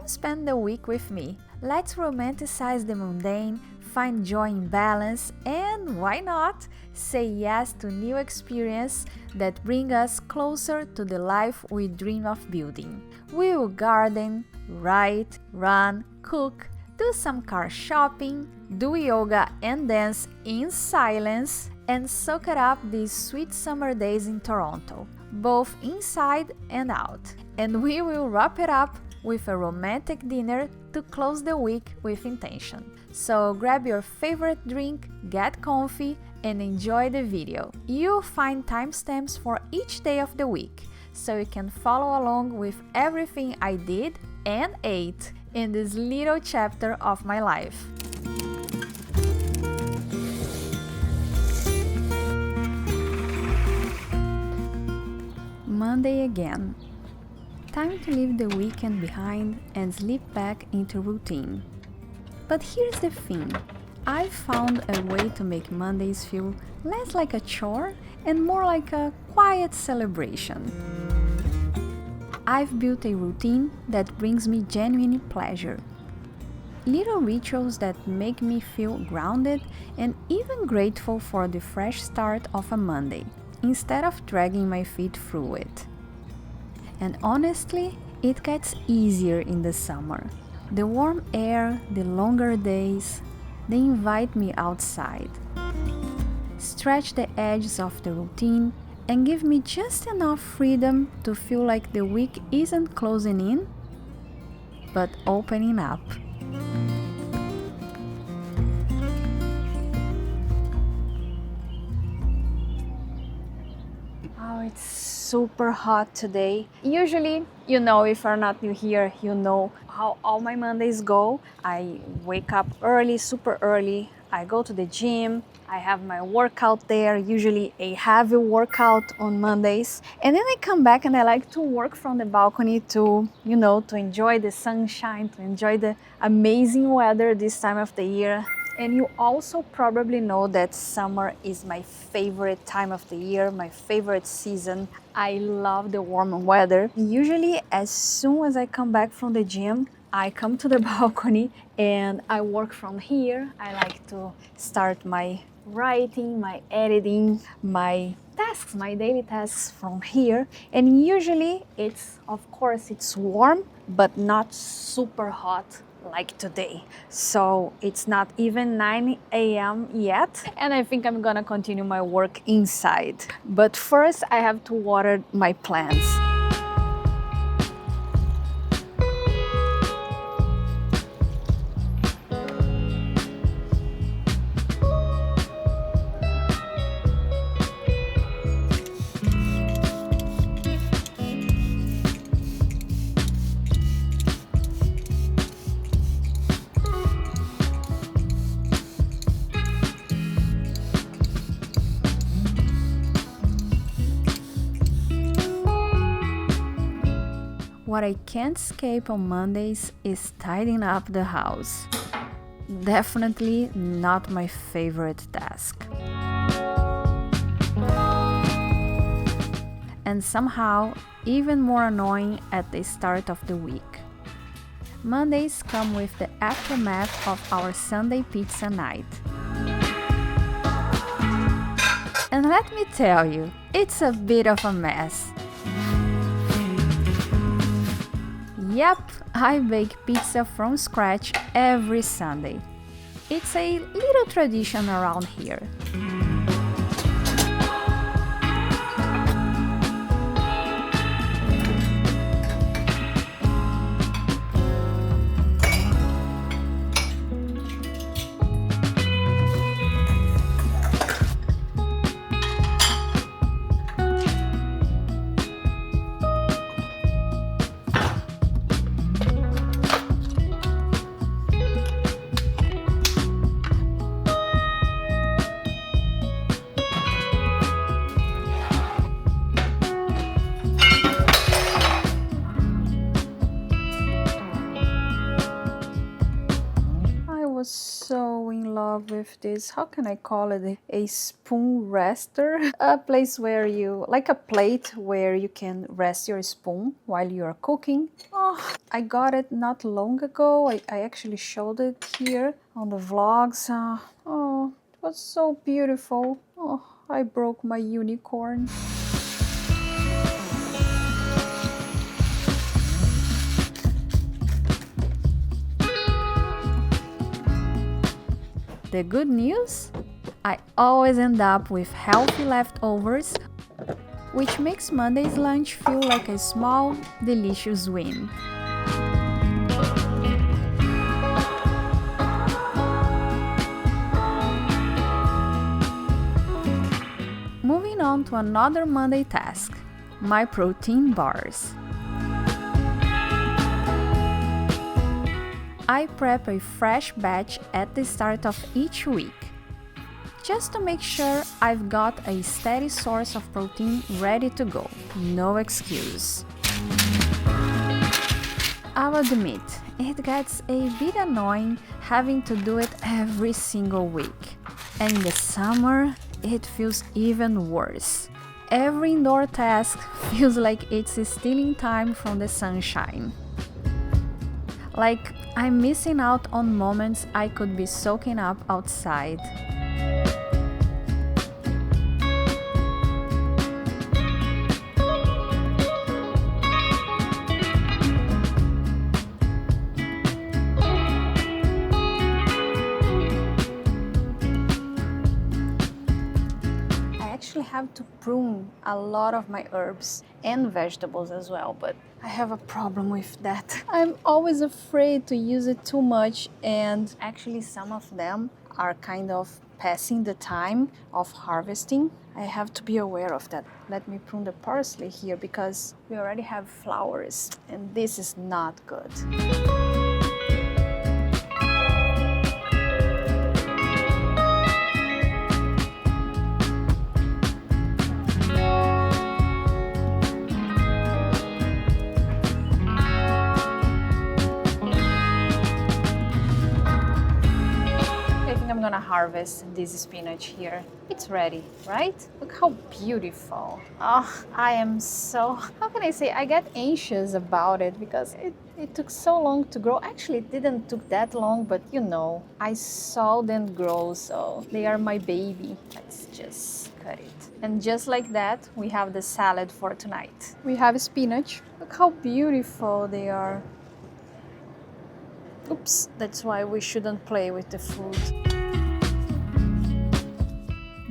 Come spend the week with me. Let's romanticize the mundane, find joy in balance, and why not, say yes to new experiences that bring us closer to the life we dream of building. We will garden, write, run, cook, do some car shopping, do yoga and dance in silence, and soak it up these sweet summer days in Toronto, both inside and out. And we will wrap it up with a romantic dinner to close the week with intention. So grab your favorite drink, get comfy, and enjoy the video. You'll find timestamps for each day of the week, so you can follow along with everything I did and ate in this little chapter of my life. Monday again. Time to leave the weekend behind and slip back into routine. But here's the thing. I've found a way to make Mondays feel less like a chore and more like a quiet celebration. I've built a routine that brings me genuine pleasure. Little rituals that make me feel grounded and even grateful for the fresh start of a Monday, instead of dragging my feet through it. And honestly, it gets easier in the summer. The warm air, the longer days, they invite me outside. Stretch the edges of the routine and give me just enough freedom to feel like the week isn't closing in, but opening up. Oh, it's super hot today. Usually, if you're not new here, you know how all my Mondays go. I wake up early, super early. I go to the gym. I have my workout there, usually a heavy workout on Mondays. And then I come back and I like to work from the balcony to enjoy the sunshine, to enjoy the amazing weather this time of the year. And you also probably know that summer is my favorite time of the year, my favorite season. I love the warm weather. Usually, as soon as I come back from the gym, I come to the balcony and I work from here. I like to start my writing, my editing, my tasks, my daily tasks from here. And usually it's warm, but not super hot like today. So it's not even 9 a.m. yet, and I think I'm gonna continue my work inside. But first I have to water my plants. What I can't escape on Mondays is tidying up the house. Definitely not my favorite task. And somehow even more annoying at the start of the week. Mondays come with the aftermath of our Sunday pizza night. And let me tell you, it's a bit of a mess. Yep, I bake pizza from scratch every Sunday. It's a little tradition around here. in love with this, how can I call it? A spoon rester? A place where you, like a plate where you can rest your spoon while you're cooking. Oh, I got it not long ago. I actually showed it here on the vlogs. Oh, it was so beautiful. Oh, I broke my unicorn. The good news? I always end up with healthy leftovers, which makes Monday's lunch feel like a small, delicious win. Moving on to another Monday task, my protein bars. I prep a fresh batch at the start of each week, just to make sure I've got a steady source of protein ready to go. No excuse. I'll admit, it gets a bit annoying having to do it every single week. And in the summer, it feels even worse. Every indoor task feels like it's stealing time from the sunshine. Like I'm missing out on moments I could be soaking up outside. Have to prune a lot of my herbs and vegetables as well, but I have a problem with that. I'm always afraid to use it too much, and actually some of them are kind of passing the time of harvesting. I have to be aware of that. Let me prune the parsley here because we already have flowers and this is not good. I'm gonna harvest this spinach here. It's ready, right? Look how beautiful. Oh, I am so, how can I say, I get anxious about it because it took so long to grow. Actually, it didn't took that long, but you know, I saw them grow, so they are my baby. Let's just cut it. And just like that, we have the salad for tonight. We have spinach. Look how beautiful they are. Oops, that's why we shouldn't play with the food.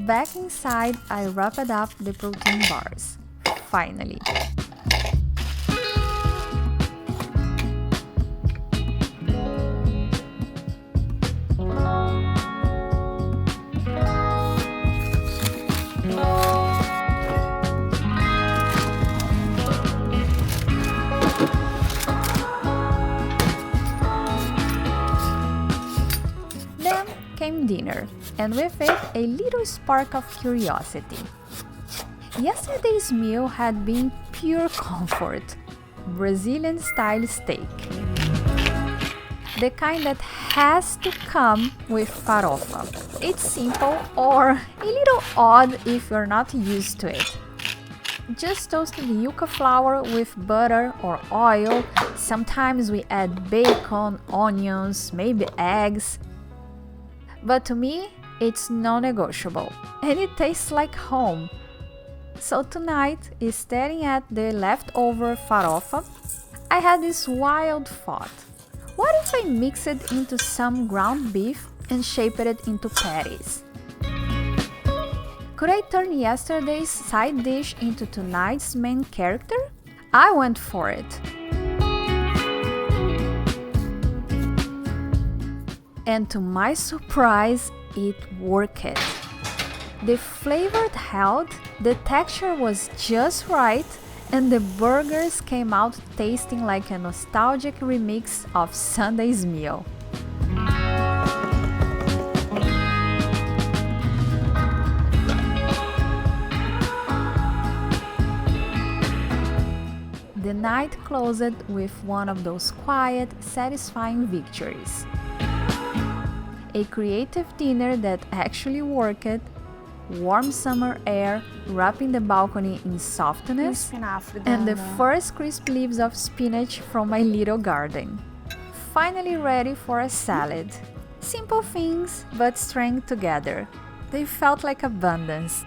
Back inside, I wrapped up the protein bars. Finally. Then came dinner, and with it, a little spark of curiosity. Yesterday's meal had been pure comfort, Brazilian-style steak. The kind that has to come with farofa. It's simple or a little odd if you're not used to it. Just toasted yuca flour with butter or oil. Sometimes we add bacon, onions, maybe eggs. But to me, it's non-negotiable, and it tastes like home. So tonight, staring at the leftover farofa, I had this wild thought. What if I mix it into some ground beef and shape it into patties? Could I turn yesterday's side dish into tonight's main character? I went for it. And to my surprise, it worked. The flavor held, the texture was just right, and the burgers came out tasting like a nostalgic remix of Sunday's meal. The night closed with one of those quiet, satisfying victories. a creative dinner that actually worked, warm summer air wrapping the balcony in softness, and the first crisp leaves of spinach from my little garden. Finally ready for a salad. Simple things, but strength together. They felt like abundance.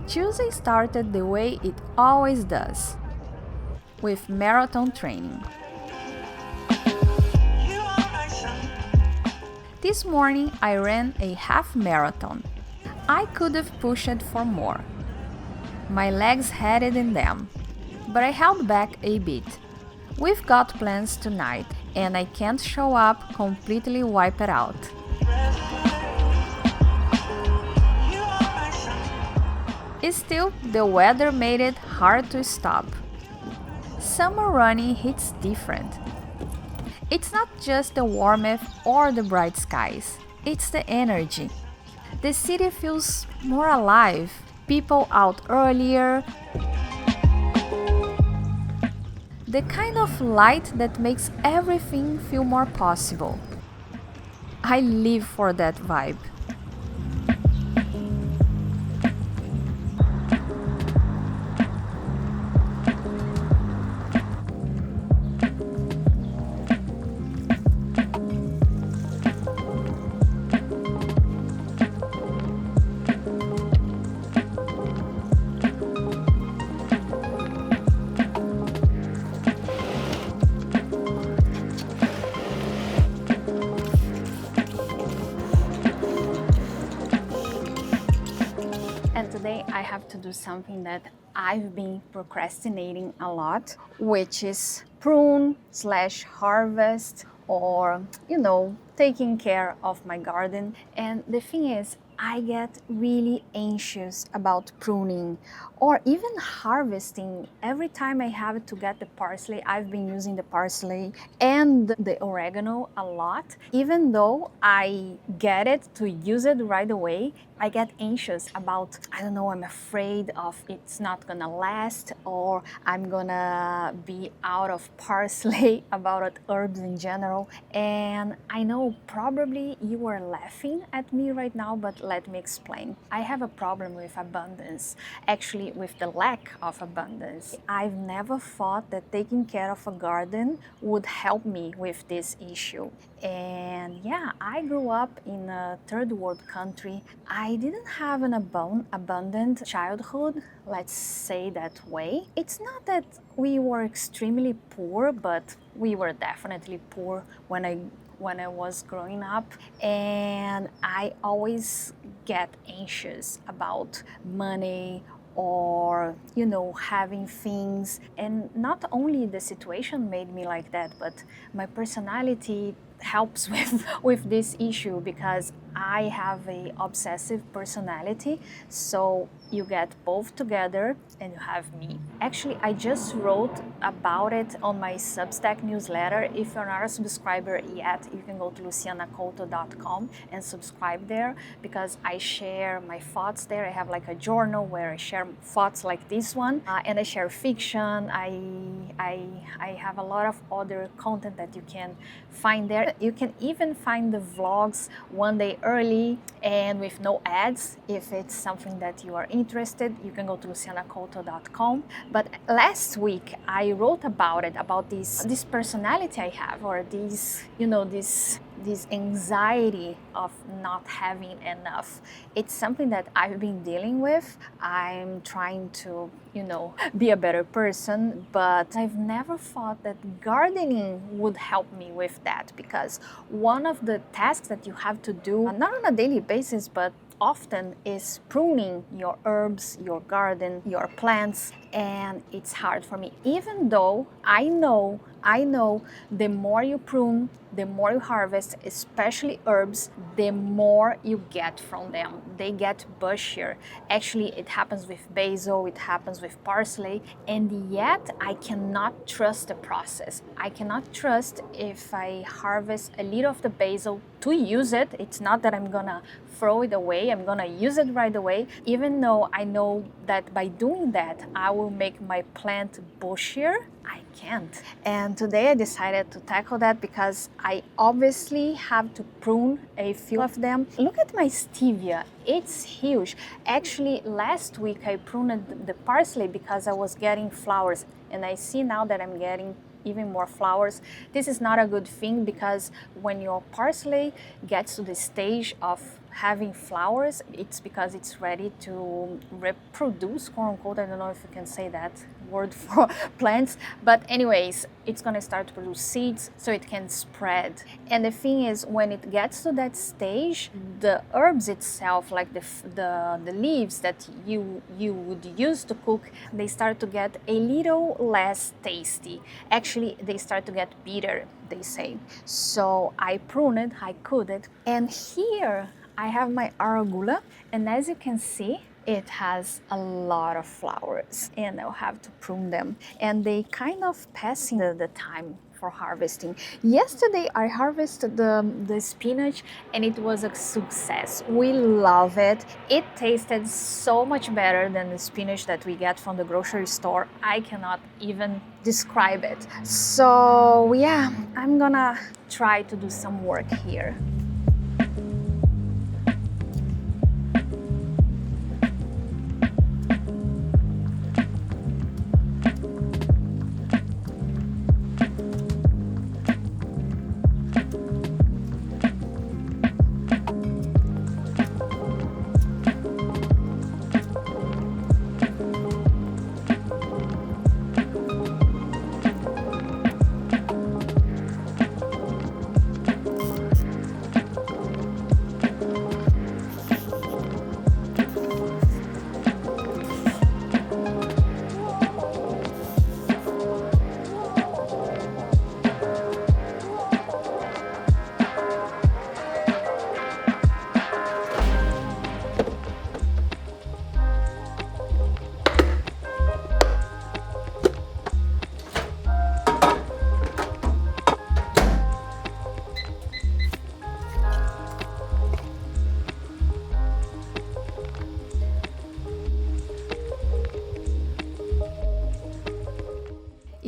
Tuesday started the way it always does, with marathon training. This morning I ran a half marathon. I could have pushed for more. My legs had it in them, but I held back a bit. We've got plans tonight, and I can't show up completely wiped out. Still, the weather made it hard to stop. Summer running hits different. It's not just the warmth or the bright skies, it's the energy. The city feels more alive, people out earlier. The kind of light that makes everything feel more possible. I live for that vibe. And today I have to do something that I've been procrastinating a lot, which is prune/harvest, or taking care of my garden. And the thing is, I get really anxious about pruning or even harvesting. Every time I have to get the parsley, I've been using the parsley and the oregano a lot. Even though I get it to use it right away, I get anxious about, I'm afraid of it's not gonna last, or I'm gonna be out of parsley, about herbs in general. And I know probably you are laughing at me right now, but let me explain. I have a problem with abundance, actually with the lack of abundance. I've never thought that taking care of a garden would help me with this issue. And yeah, I grew up in a third world country. I didn't have an abundant childhood, let's say that way. It's not that we were extremely poor, but we were definitely poor when I was growing up, and I always get anxious about money or having things. And not only the situation made me like that, but my personality helps with this issue, because I have a obsessive personality. So you get both together and you have me. Actually, I just wrote about it on my Substack newsletter. If you're not a subscriber yet, you can go to lucianacoto.com and subscribe there, because I share my thoughts there. I have like a journal where I share thoughts like this one, and I share fiction. I have a lot of other content that you can find there. You can even find the vlogs one day early and with no ads. If it's something that you are interested, you can go to lucianacoto.com. But last week I wrote about it, about this personality I have, or this anxiety of not having enough. It's something that I've been dealing with. I'm trying to, be a better person, but I've never thought that gardening would help me with that, because one of the tasks that you have to do, not on a daily basis, but often, is pruning your herbs, your garden, your plants. And it's hard for me, even though I know the more you prune, the more you harvest, especially herbs, the more you get from them. They get bushier. Actually, it happens with basil, it happens with parsley, and yet I cannot trust the process. I cannot trust, if I harvest a little of the basil, to use it. It's not that I'm gonna throw it away, I'm gonna use it right away, even though I know that by doing that, I will to make my plant bushier, I can't. And today I decided to tackle that because I obviously have to prune a few of them. Look at my stevia, it's huge. Actually, last week I pruned the parsley because I was getting flowers, and I see now that I'm getting even more flowers. This is not a good thing because when your parsley gets to the stage of having flowers, it's because it's ready to reproduce, quote unquote. I don't know if you can say that word for plants, but anyways, it's gonna start to produce seeds so it can spread. And the thing is, when it gets to that stage, the herbs itself, like the leaves that you would use to cook, they start to get a little less tasty. Actually, they start to get bitter, they say. So I pruned, I couldn't, and here I have my arugula, and as you can see, it has a lot of flowers, and I'll have to prune them. And they kind of passing the time for harvesting. Yesterday I harvested the spinach, and it was a success. We love it. It tasted so much better than the spinach that we get from the grocery store. I cannot even describe it. So yeah, I'm gonna try to do some work here.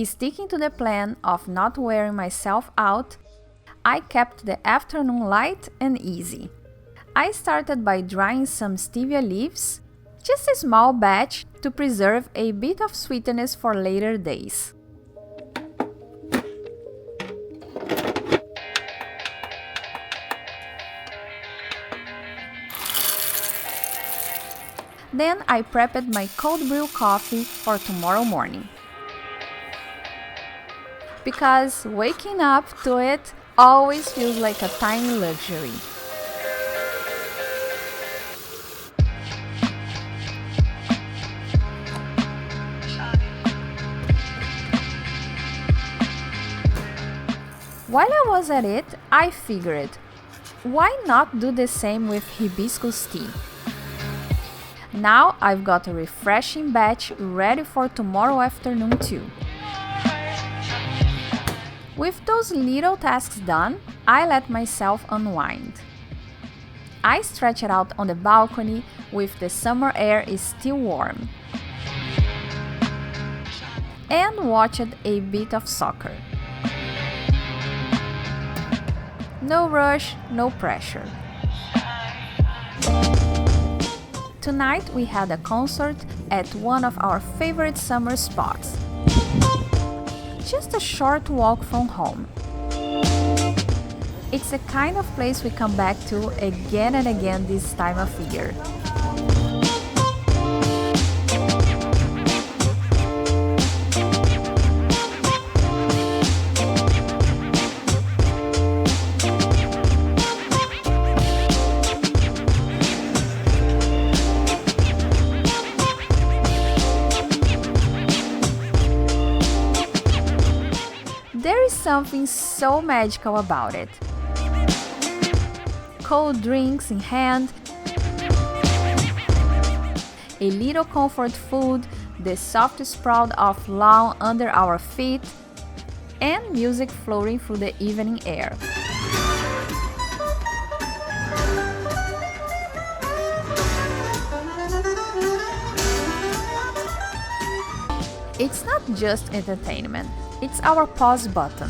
Sticking to the plan of not wearing myself out, I kept the afternoon light and easy. I started by drying some stevia leaves, just a small batch to preserve a bit of sweetness for later days. Then I prepped my cold brew coffee for tomorrow morning, because waking up to it always feels like a tiny luxury. While I was at it, I figured, why not do the same with hibiscus tea? Now I've got a refreshing batch ready for tomorrow afternoon too. With those little tasks done, I let myself unwind. I stretched out on the balcony with the summer air still warm, and watched a bit of soccer. No rush, no pressure. Tonight we had a concert at one of our favorite summer spots, just a short walk from home. It's the kind of place we come back to again and again this time of year. There is something so magical about it. Cold drinks in hand, a little comfort food, the soft sprout of lawn under our feet, and music floating through the evening air. It's not just entertainment, it's our pause button.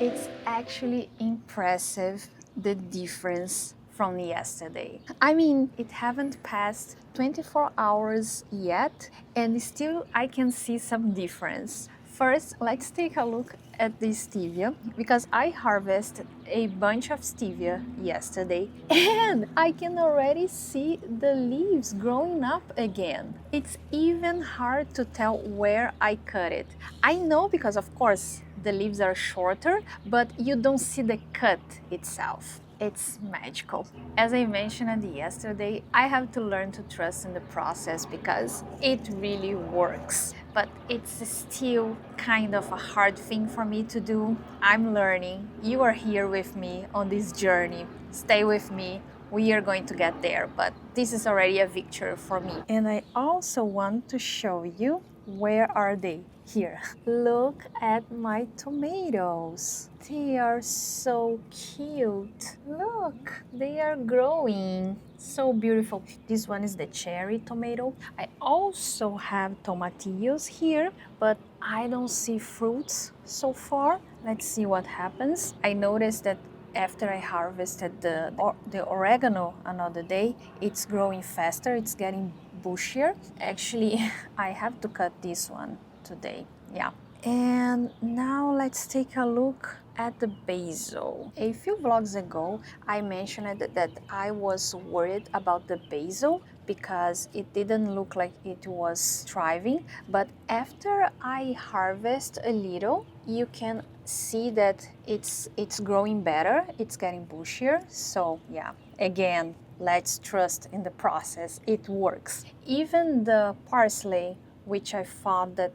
It's actually impressive, the difference from yesterday. I mean, it haven't passed 24 hours yet, and still I can see some difference. First, let's take a look at the stevia, because I harvested a bunch of stevia yesterday and I can already see the leaves growing up again. It's even hard to tell where I cut it. I know because of course the leaves are shorter, but you don't see the cut itself. It's magical. As I mentioned yesterday, I have to learn to trust in the process because it really works. But it's still kind of a hard thing for me to do. I'm learning. You are here with me on this journey. Stay with me. We are going to get there, but this is already a victory for me. And I also want to show you, where are they? Here. Look at my tomatoes. They are so cute. Look, they are growing. So beautiful. This one is the cherry tomato. I also have tomatillos here, but I don't see fruits so far. Let's see what happens. I noticed that after I harvested the oregano another day, it's growing faster, it's getting bushier. Actually, I have to cut this one today, yeah. And now let's take a look at the basil. A few vlogs ago, I mentioned that I was worried about the basil because it didn't look like it was thriving. But after I harvest a little, you can see that it's growing better, it's getting bushier. So yeah, again, let's trust in the process, it works. Even the parsley, which I thought that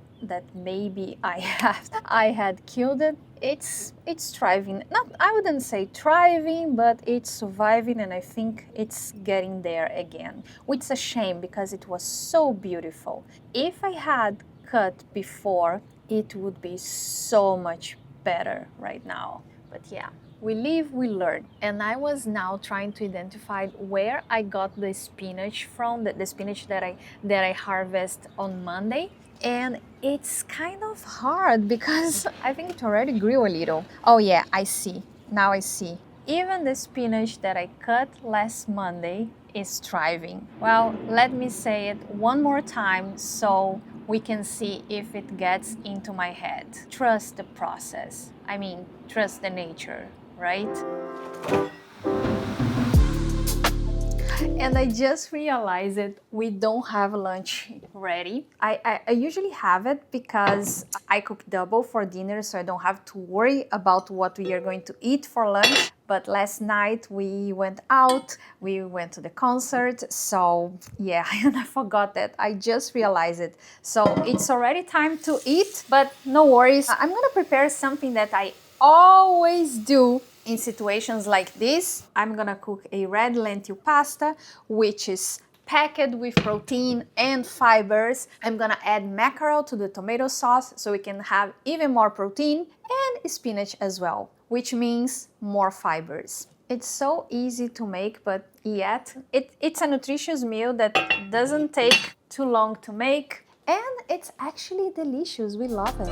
maybe I had killed it, it's thriving. Not, I wouldn't say thriving, but it's surviving, and I think it's getting there again. Which is a shame because it was so beautiful. If I had cut before, it would be so much better right now. But yeah, we live, we learn. And I was now trying to identify where I got the spinach from, the spinach that I harvest on Monday. And it's kind of hard because I think it already grew a little. Oh yeah, I see. Now I see. Even the spinach that I cut last Monday is thriving. Well, let me say it one more time so we can see if it gets into my head. Trust the process. I mean, trust the nature, right? And I just realized that we don't have lunch ready. I usually have it because I cook double for dinner, so I don't have to worry about what we are going to eat for lunch. But last night we went out, we went to the concert, so yeah, and I forgot that. I just realized it. So it's already time to eat, but no worries. I'm gonna prepare something that I always do in situations like this. I'm gonna cook a red lentil pasta, which is packed with protein and fibers. I'm gonna add mackerel to the tomato sauce so we can have even more protein, and spinach as well, which means more fibers. It's so easy to make, but yet it's a nutritious meal that doesn't take too long to make, and it's actually delicious. We love it.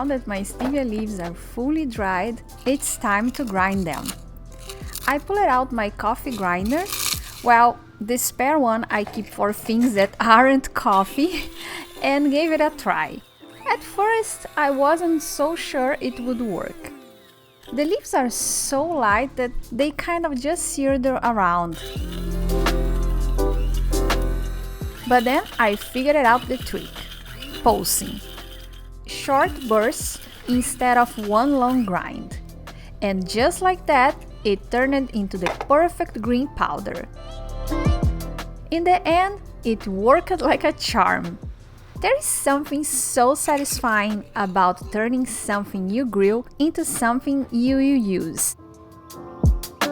now that my stevia leaves are fully dried, it's time to grind them. I pulled out my coffee grinder. Well, the spare one I keep for things that aren't coffee, and gave it a try. At first, I wasn't so sure it would work. The leaves are so light that they kind of just seared around. But then I figured out the trick: pulsing. Short bursts instead of one long grind. And just like that, it turned into the perfect green powder. In the end, it worked like a charm. There is something so satisfying about turning something you grill into something you use.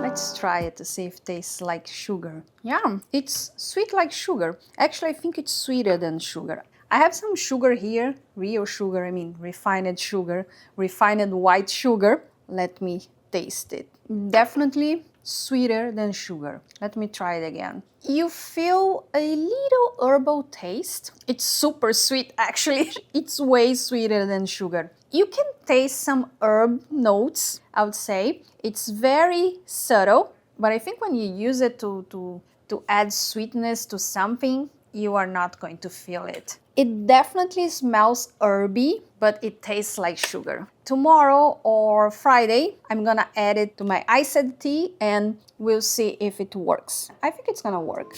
Let's try it to see if it tastes like sugar. Yeah, it's sweet like sugar. Actually, I think it's sweeter than sugar. I have some sugar here, real sugar, refined sugar, refined white sugar. Let me taste it. Definitely sweeter than sugar. Let me try it again. You feel a little herbal taste. It's super sweet actually. It's way sweeter than sugar. You can taste some herb notes, I would say. It's very subtle, but I think when you use it to add sweetness to something, you are not going to feel it. It definitely smells herby, but it tastes like sugar. Tomorrow or Friday, I'm gonna add it to my iced tea and we'll see if it works. I think it's gonna work.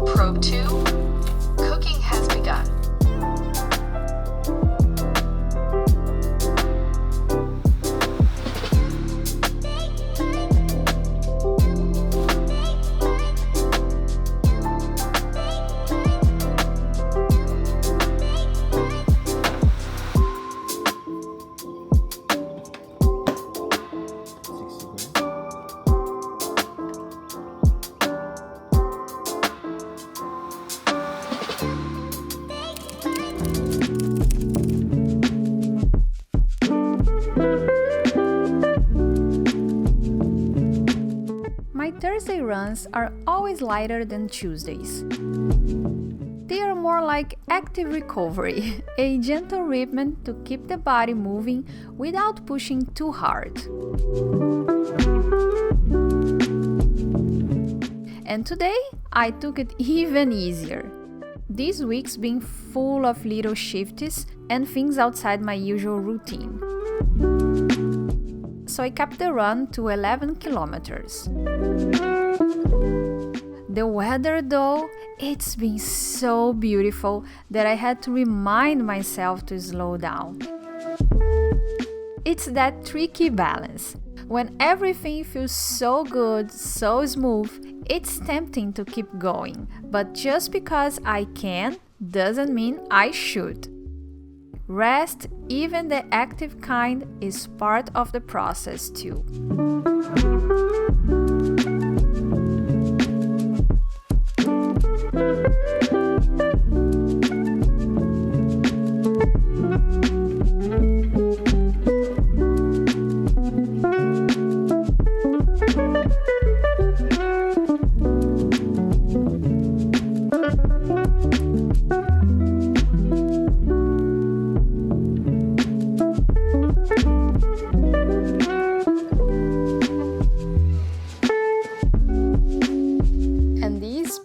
Probe 2, cooking has begun. My Thursday runs are always lighter than Tuesdays. They are more like active recovery, a gentle rhythm to keep the body moving without pushing too hard. And today, I took it even easier. This week's been full of little shifts and things outside my usual routine. So I kept the run to 11 kilometers. The weather though, it's been so beautiful that I had to remind myself to slow down. It's that tricky balance. When everything feels so good, so smooth, it's tempting to keep going. But just because I can, doesn't mean I should. Rest, even the active kind, is part of the process too.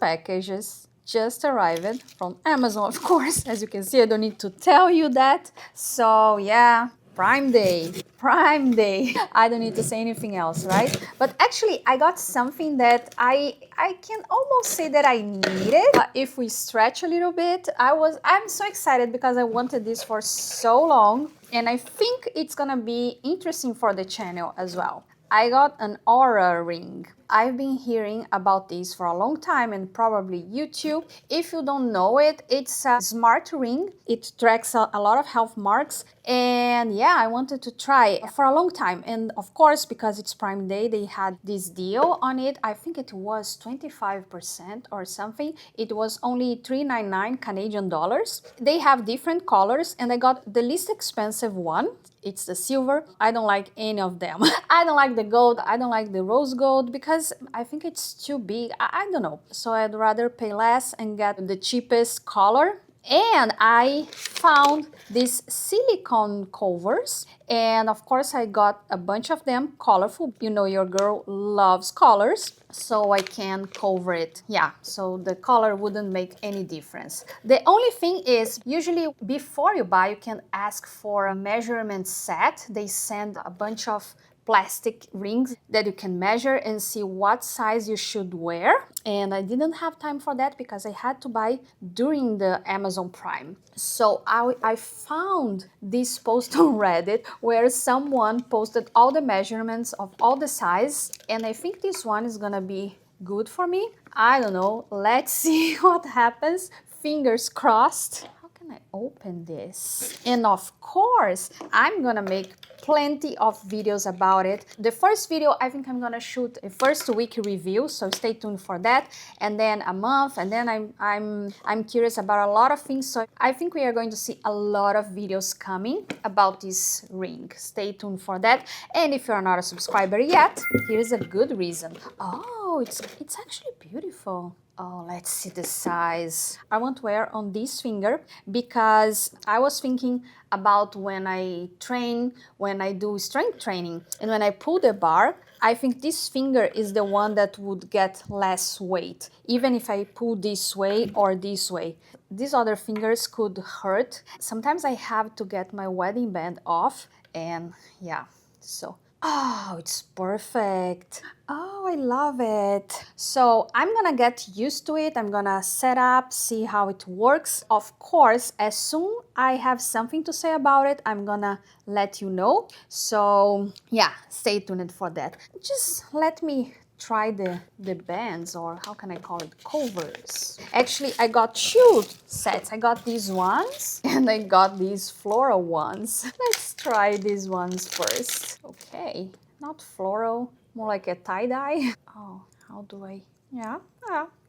Packages just arrived from Amazon, of course. As you can see, I don't need to tell you that. So yeah, Prime Day. I don't need to say anything else, right? But actually, I got something that I can almost say that I needed. If we stretch a little bit, I'm so excited because I wanted this for so long, and I think it's gonna be interesting for the channel as well. I got an aura ring. I've been hearing about this for a long time, and probably you too. If you don't know it, it's a smart ring. It tracks a lot of health marks, and yeah, I wanted to try for a long time. And of course, because it's Prime Day, they had this deal on it. I think it was 25% or something. It was only $3.99 Canadian dollars. They have different colors, and I got the least expensive one. It's the silver. I don't like any of them. I don't like the gold. I don't like the rose gold because I think it's too big. I don't know. So I'd rather pay less and get the cheapest color. And I found these silicone covers, and of course I got a bunch of them colorful. You know, your girl loves colors, so I can cover it. Yeah, so the color wouldn't make any difference. The only thing is, usually before you buy, you can ask for a measurement set. They send a bunch of plastic rings that you can measure and see what size you should wear. And I didn't have time for that because I had to buy during the Amazon Prime. So I found this post on Reddit where someone posted all the measurements of all the size, and I think this one is gonna be good for me. I don't know. Let's see what happens. Fingers crossed. How can I open this? And of course, I'm gonna make plenty of videos about it. The first video, I think I'm gonna shoot a first week review, so stay tuned for that. And then a month, and then I'm curious about a lot of things. So I think we are going to see a lot of videos coming about this ring. Stay tuned for that. And if you're not a subscriber yet, here's a good reason. Oh, it's actually beautiful. Oh, let's see the size. I want to wear on this finger because I was thinking about when I train, when I do strength training, and when I pull the bar, I think this finger is the one that would get less weight, even if I pull this way or this way. These other fingers could hurt. Sometimes I have to get my wedding band off, and yeah, so. Oh, it's perfect. Oh, I love it. So I'm gonna get used to it. I'm gonna set up, see how it works. Of course, as soon I have something to say about it, I'm gonna let you know. So yeah, stay tuned for that. Just let me try the bands, or how can I call it, covers. Actually, I got two sets. I got these ones and I got these floral ones. Let's try these ones first. Okay, not floral, more like a tie-dye. Oh, how do I, yeah,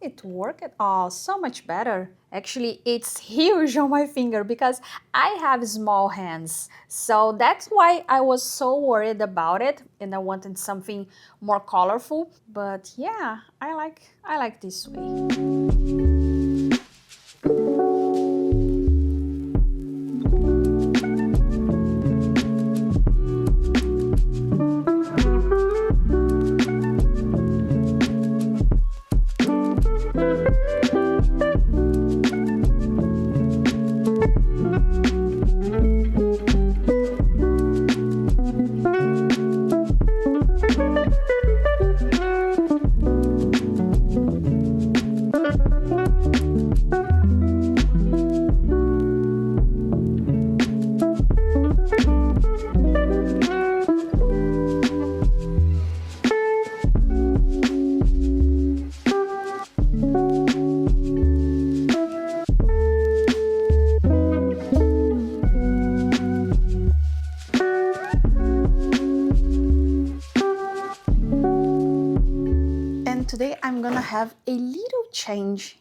it worked. Oh, so much better. Actually, it's huge on my finger because I have small hands. So that's why I was so worried about it and I wanted something more colorful. But yeah, I like this way. Today I'm gonna have a little change,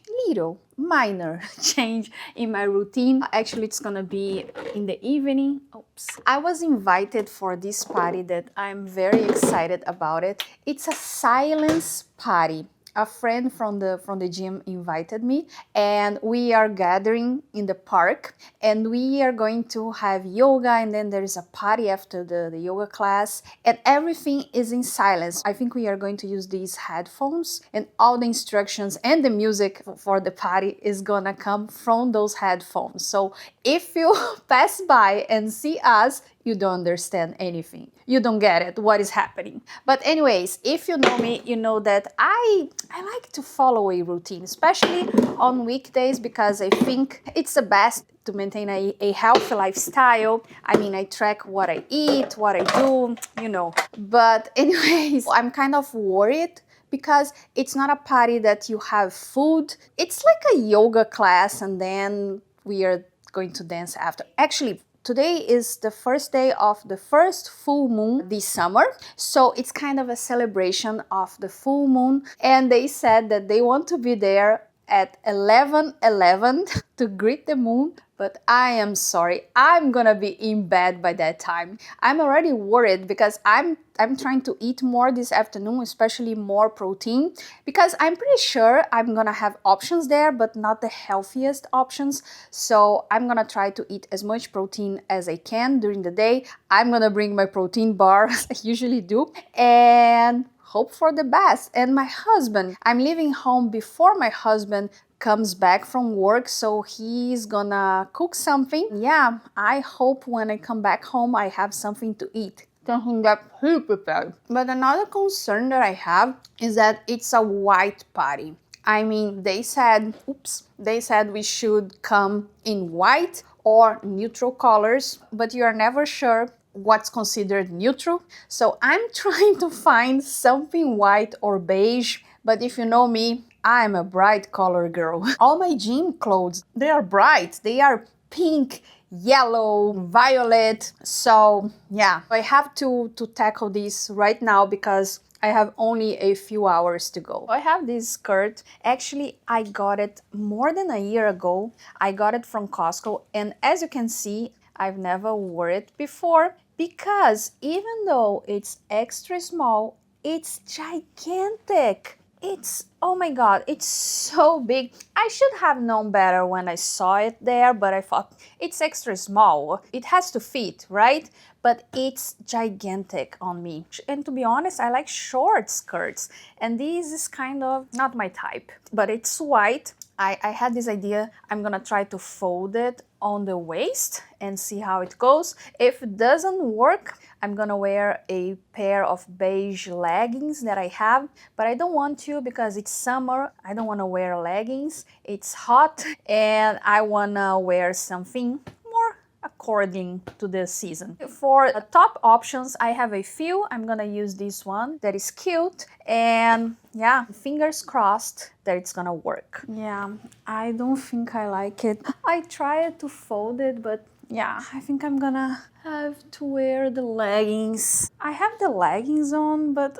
minor change in my routine. Actually, it's gonna be in the evening. Oops. I was invited for this party that I'm very excited about it. It's a silence party. A friend from the gym invited me, and we are gathering in the park, and we are going to have yoga, and then there is a party after the yoga class, and everything is in silence. I think we are going to use these headphones, and all the instructions and the music for the party is gonna come from those headphones. So if you pass by and see us, you don't understand anything. You don't get it, what is happening. But anyways, if you know me, you know that I like to follow a routine, especially on weekdays, because I think it's the best to maintain a healthy lifestyle. I mean, I track what I eat, what I do, you know. But anyways, I'm kind of worried because it's not a party that you have food. It's like a yoga class and then we are going to dance after. Actually, today is the first day of the first full moon this summer, so it's kind of a celebration of the full moon, and they said that they want to be there at 11:11 to greet the moon, but I am sorry, I'm gonna be in bed by that time. I'm already worried because I'm trying to eat more this afternoon, especially more protein, because I'm pretty sure I'm gonna have options there, but not the healthiest options. So I'm gonna try to eat as much protein as I can during the day. I'm gonna bring my protein bar, as I usually do, and hope for the best. And my husband, I'm leaving home before my husband comes back from work, so he's gonna cook something. Yeah, I hope when I come back home I have something to eat. Something that he prepared. But another concern that I have is that it's a white party. I mean, they said we should come in white or neutral colors, but you are never sure what's considered neutral. So I'm trying to find something white or beige, but if you know me, I'm a bright color girl. All my gym clothes, they are bright. They are pink, yellow, violet. So yeah, I have to tackle this right now because I have only a few hours to go. I have this skirt. Actually, I got it more than a year ago. I got it from Costco, and as you can see, I've never worn it before because even though it's extra small, it's gigantic. It's, oh my god, it's so big. I should have known better when I saw it there, but I thought it's extra small. It has to fit, right? But it's gigantic on me. And to be honest, I like short skirts, and this is kind of not my type, but it's white. I had this idea, I'm gonna try to fold it on the waist and see how it goes. If it doesn't work, I'm gonna wear a pair of beige leggings that I have, but I don't want to because it's summer. I don't wanna wear leggings. It's hot and I wanna wear something more according to the season. For the top options, I have a few. I'm gonna use this one that is cute, and yeah, fingers crossed that it's gonna work. Yeah, I don't think I like it. I tried to fold it, but yeah, I think I'm gonna have to wear the leggings. I have the leggings on, but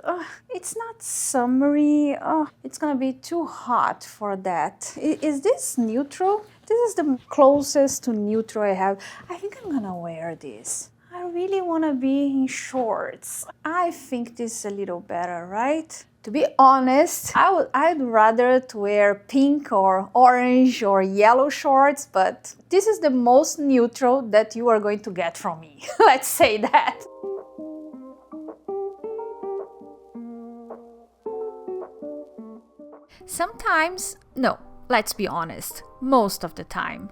it's not summery. It's gonna be too hot for that. Is this neutral? This is the closest to neutral I have. I think I'm gonna wear this. I really wanna be in shorts. I think this is a little better, right? To be honest, I'd rather to wear pink or orange or yellow shorts, but this is the most neutral that you are going to get from me. Let's say that. Sometimes, no, let's be honest, most of the time.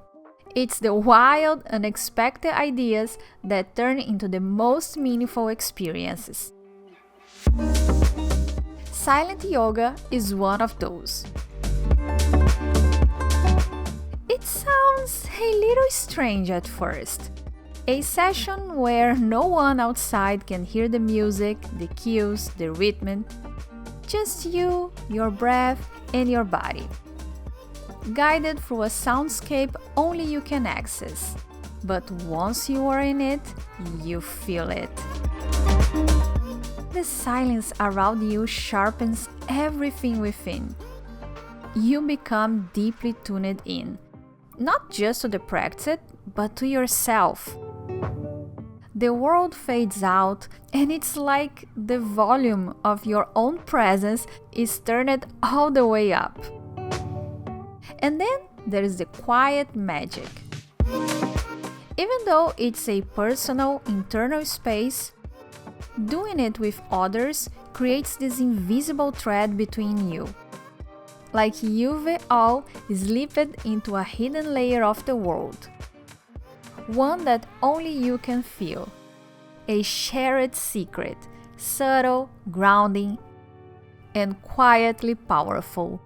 It's the wild, unexpected ideas that turn into the most meaningful experiences. Silent yoga is one of those. It sounds a little strange at first. A session where no one outside can hear the music, the cues, the rhythm. Just you, your breath, and your body. Guided through a soundscape only you can access. But once you are in it, you feel it. The silence around you sharpens everything within. You become deeply tuned in, not just to the practice, but to yourself. The world fades out, and it's like the volume of your own presence is turned all the way up. And then there is the quiet magic. Even though it's a personal, internal space, doing it with others creates this invisible thread between you. Like you've all slipped into a hidden layer of the world. One that only you can feel. A shared secret, subtle, grounding, and quietly powerful.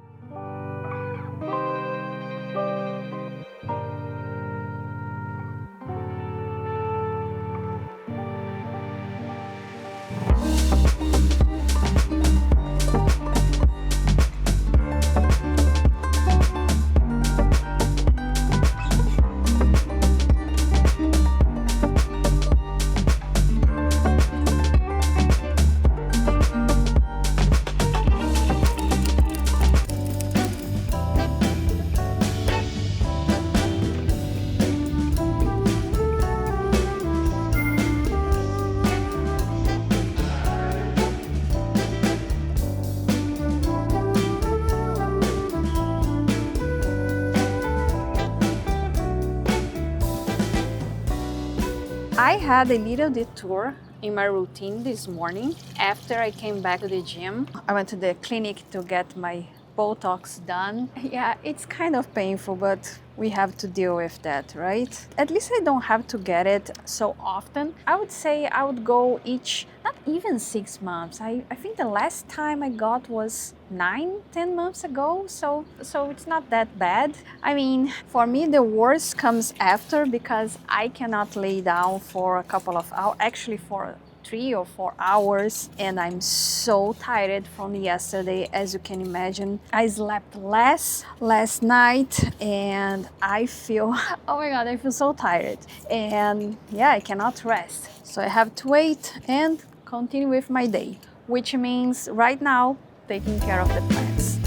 I had a little detour in my routine this morning. After I came back to the gym, I went to the clinic to get my Botox done. Yeah, it's kind of painful, but we have to deal with that, right? At least I don't have to get it so often. I would say I would go each, not even 6 months. I think the last time I got was 9, 10 months ago, so it's not that bad. I mean, for me the worst comes after, because I cannot lay down for a couple of hours, actually for 3 or 4 hours, and I'm so tired from yesterday. As you can imagine, I slept less last night and I feel oh my god, I feel so tired, and yeah, I cannot rest, so I have to wait and continue with my day, which means right now taking care of the plants.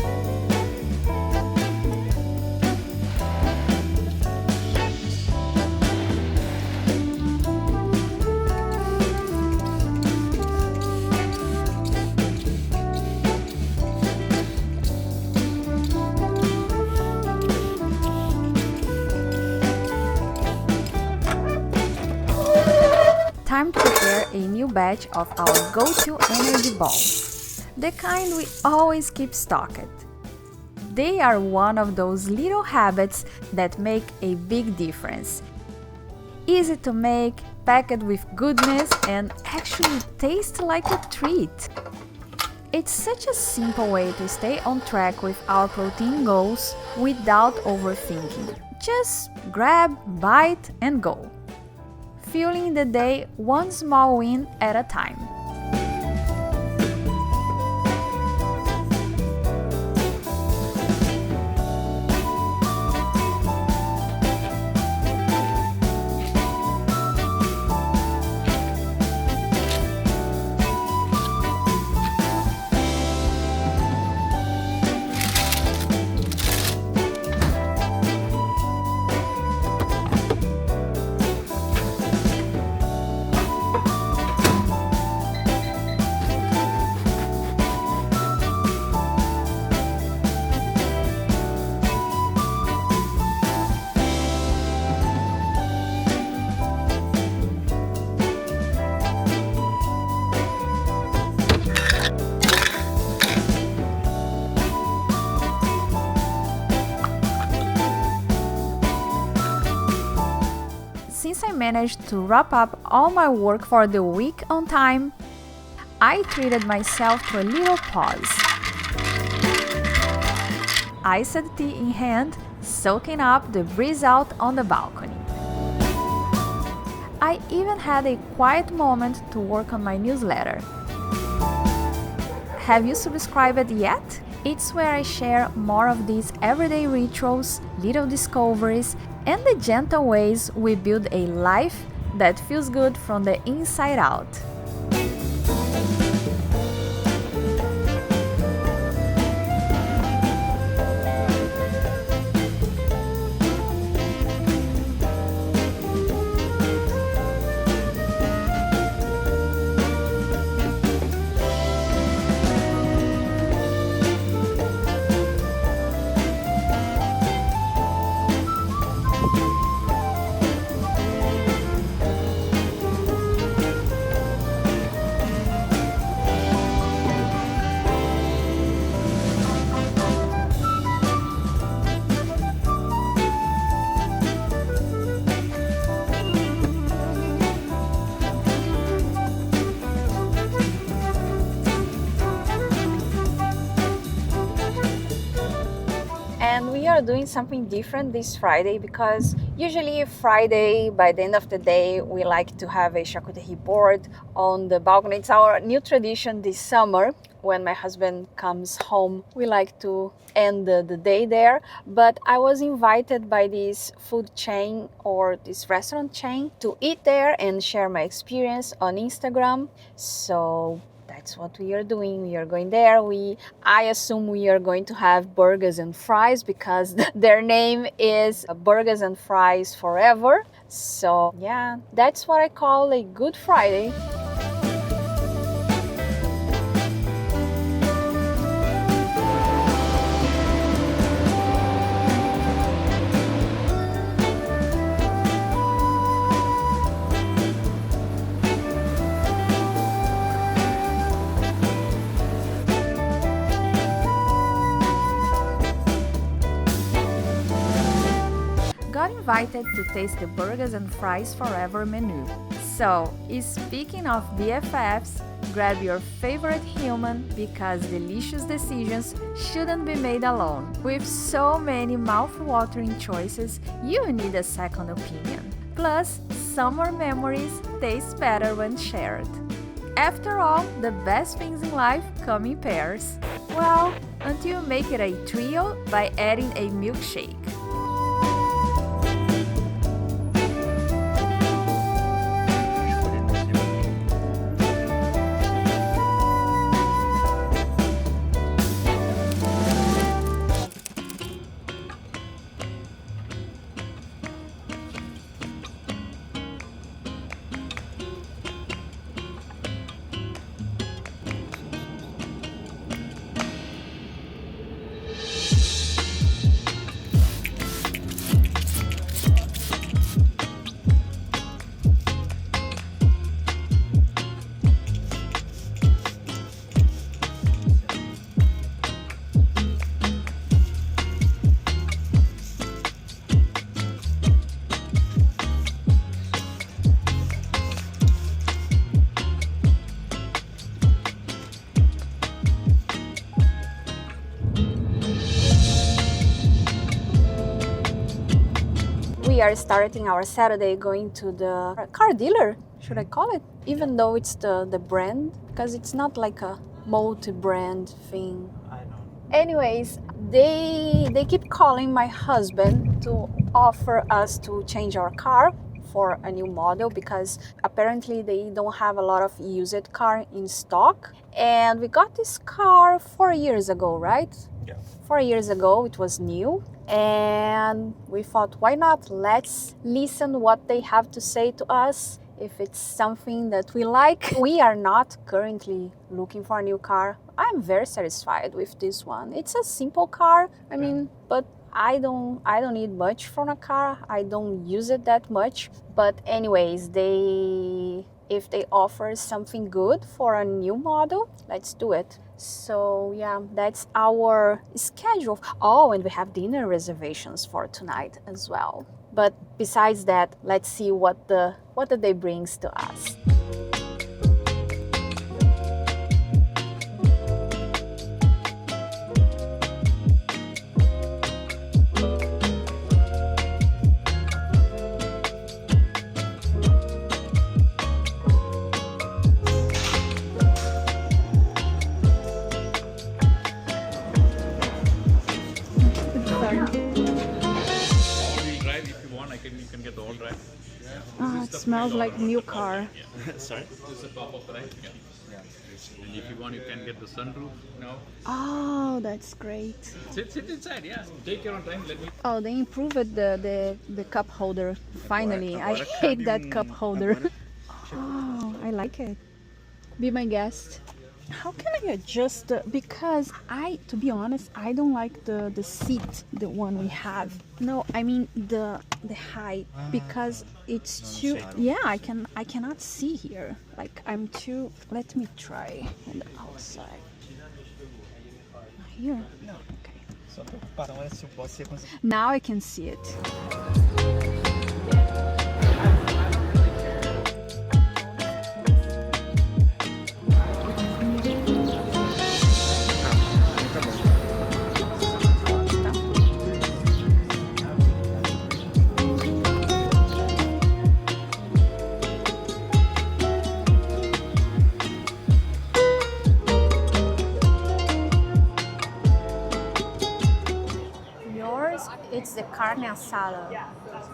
Time to prepare a new batch of our go-to energy balls, the kind we always keep stocked. They are one of those little habits that make a big difference. Easy to make, packed with goodness, and actually taste like a treat. It's such a simple way to stay on track with our protein goals without overthinking. Just grab, bite, and go. Fueling the day one small win at a time. Since I managed to wrap up all my work for the week on time, I treated myself to a little pause. Iced tea in hand, soaking up the breeze out on the balcony. I even had a quiet moment to work on my newsletter. Have you subscribed yet? It's where I share more of these everyday rituals, little discoveries, and the gentle ways we build a life that feels good from the inside out. And we are doing something different this Friday, because usually Friday, by the end of the day, we like to have a charcuterie board on the balcony. It's our new tradition this summer. When my husband comes home, we like to end the day there. But I was invited by this food chain or this restaurant chain to eat there and share my experience on Instagram. So that's what we are doing. We are going there. I assume we are going to have burgers and fries, because their name is Burgers and Fries Forever. So yeah, that's what I call a Good Friday. invited to taste the burgers and fries forever menu. So, speaking of BFFs, grab your favorite human because delicious decisions shouldn't be made alone. With so many mouth-watering choices, you need a second opinion. Plus, summer memories taste better when shared. After all, the best things in life come in pairs. Well, until you make it a trio by adding a milkshake. We are starting our Saturday going to the car dealer, should I call it? Even though it's the brand, because it's not like a multi-brand thing. I know. Anyways, they keep calling my husband to offer us to change our car for a new model because apparently they don't have a lot of used car in stock. And we got this car 4 years ago, right? Yeah. 4 years ago, it was new. And we thought, why not? Let's listen what they have to say to us. If it's something that we like. We are not currently looking for a new car. I'm very satisfied with this one. It's a simple car. I mean, but I don't need much from a car. I don't use it that much. But anyways, if they offer something good for a new model, let's do it. So yeah, that's our schedule. Oh, and we have dinner reservations for tonight as well. But besides that, let's see what the day brings to us. You can get the all drive. Oh, it smells like new car. Sorry? This is the top of the right. Yeah. And if you want, you can get the sunroof now. Oh, that's great. Sit inside, yeah. Take your own time. Let me. Oh, they improved the cup holder. Finally, I hate that cup holder. Oh, I like it. Be my guest. How can I adjust because to be honest, I don't like the seat, the one we have. No, I mean the height, because it's too, yeah, I cannot see here. Like I'm too, let me try on the outside. Here? No. Okay. Now I can see it. It's the carne asada,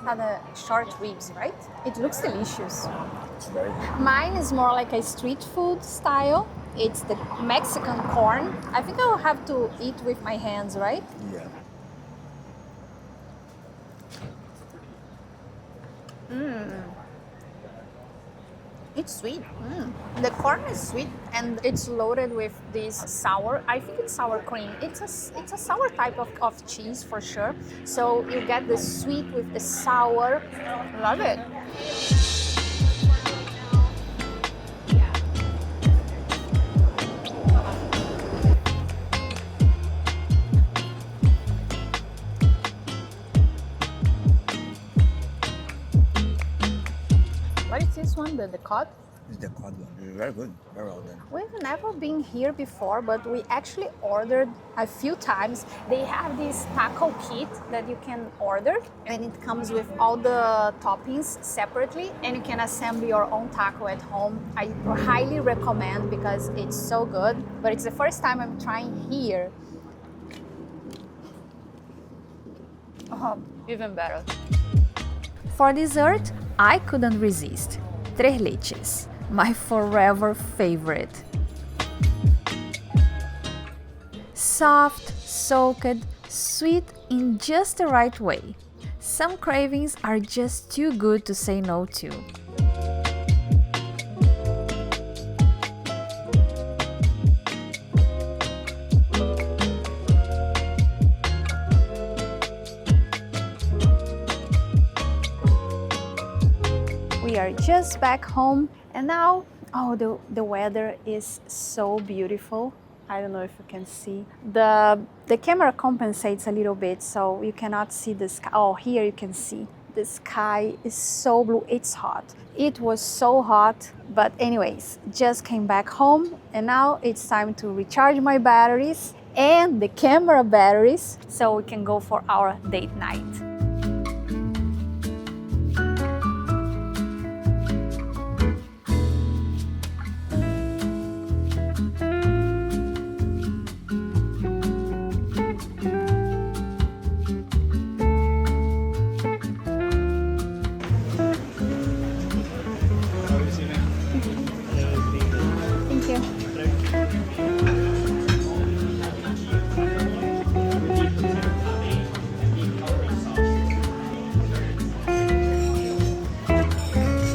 the short ribs, right? It looks delicious. It's very good. Mine is more like a street food style. It's the Mexican corn. I think I will have to eat with my hands, right? Yeah. It's sweet. The corn is sweet and it's loaded with this sour, I think it's sour cream. It's a sour type of cheese for sure. So you get the sweet with the sour. Love it. this one, the cod? It's the cod one. It's very good. Very well done. We've never been here before, but we actually ordered a few times. They have this taco kit that you can order, and it comes with all the toppings separately, and you can assemble your own taco at home. I highly recommend because it's so good, but it's the first time I'm trying here. Oh, even better. For dessert, I couldn't resist. Tres leches, my forever favorite. Soft, soaked, sweet in just the right way. Some cravings are just too good to say no to. We are just back home, and now, oh, the weather is so beautiful. I don't know if you can see. The camera compensates a little bit, so you cannot see the sky. Oh, here you can see. The sky is so blue. It's hot. It was so hot, but anyways, just came back home, and now it's time to recharge my batteries and the camera batteries so we can go for our date night. Thank you.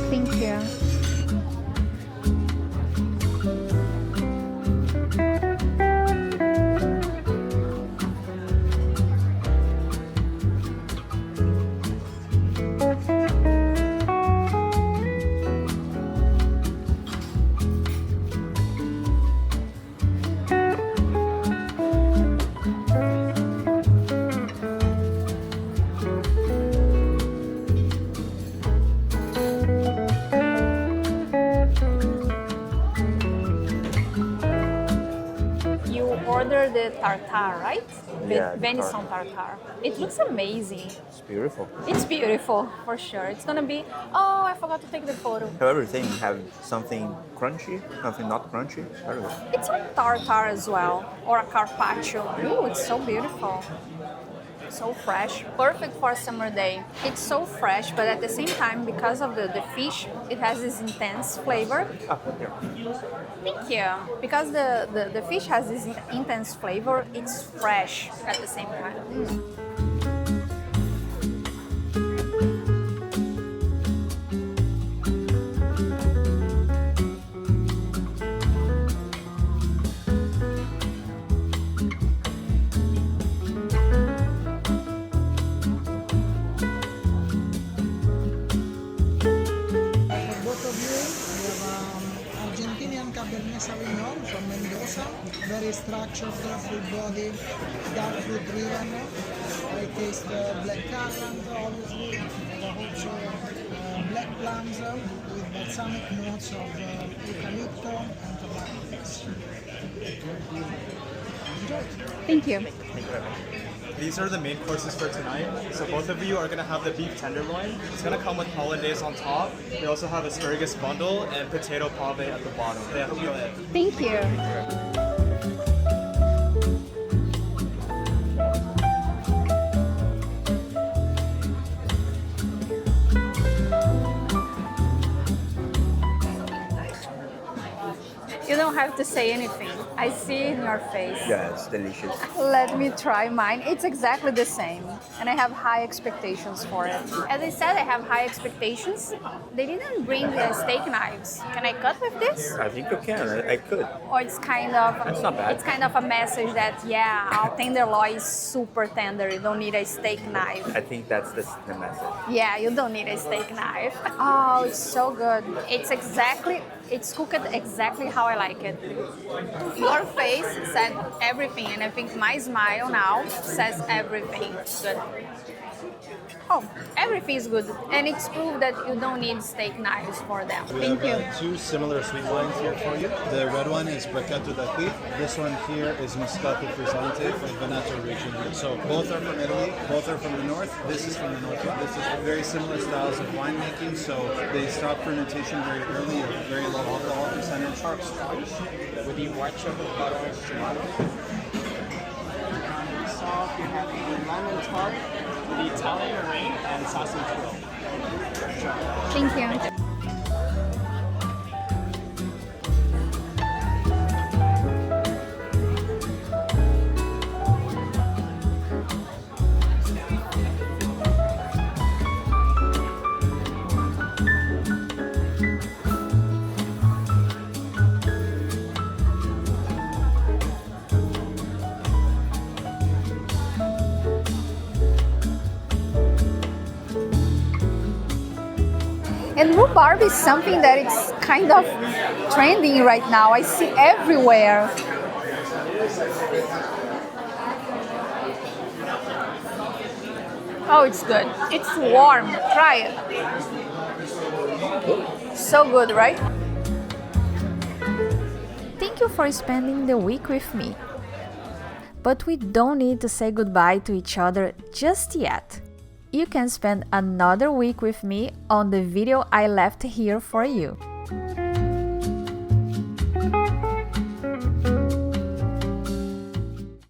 Thank you. You ordered the tartare, right? Yeah, the Venison tartare. It looks amazing. It's beautiful. It's beautiful, for sure. It's gonna be, oh, I forgot to take the photo. Have everything. Have something crunchy, something not crunchy. Very good. It's a tartare as well, or a carpaccio. Ooh, it's so beautiful. So fresh, perfect for a summer day. It's so fresh, but at the same time, because of the fish, it has this intense flavor. Ah, here. Thank you. Because the fish has this intense flavor, it's fresh at the same time. Both of you, we have Argentinian Cabernet Sauvignon from Mendoza, very structured, full body, dark fruit driven. I taste black currant, obviously. We have also black plums with balsamic notes of eucalypto and tobacco. Enjoy it. Thank you. These are the main courses for tonight. So both of you are going to have the beef tenderloin. It's going to come with hollandaise on top. They also have asparagus bundle and potato pave at the bottom. They hope you like. Thank you. You don't have to say anything. I see it in your face. Yeah, it's delicious. Let me try mine. It's exactly the same, and I have high expectations for it. As I said, I have high expectations. They didn't bring the steak knives. Can I cut with this? I think you can. I could. Or it's kind of That's not bad. It's kind of a message that our tenderloin is super tender. You don't need a steak knife. I think that's the message. Yeah, you don't need a steak knife. Oh, it's so good. It's cooked exactly how I like it. Your face said everything, and I think my smile now says everything. Good. Oh, everything is good, and it's proof that you don't need steak knives for them. We Thank you. have two similar sweet wines here for you. The red one is Bracchetto d'Acqui. This one here is Moscato Frizzante from Veneto region. So both are from Italy, both are from the north. This is from the north. This is very similar styles of winemaking, so they stop fermentation very early at very low alcohol percentage. With the white chocolate butter tomato. Soft, you're having the lemon tart, the Italian rain, and sausage roll. Thank you. And rhubarb is something that it's kind of trending right now. I see everywhere. Oh, it's good. It's warm. Try it. So good, right? Thank you for spending the week with me. But we don't need to say goodbye to each other just yet. You can spend another week with me on the video I left here for you.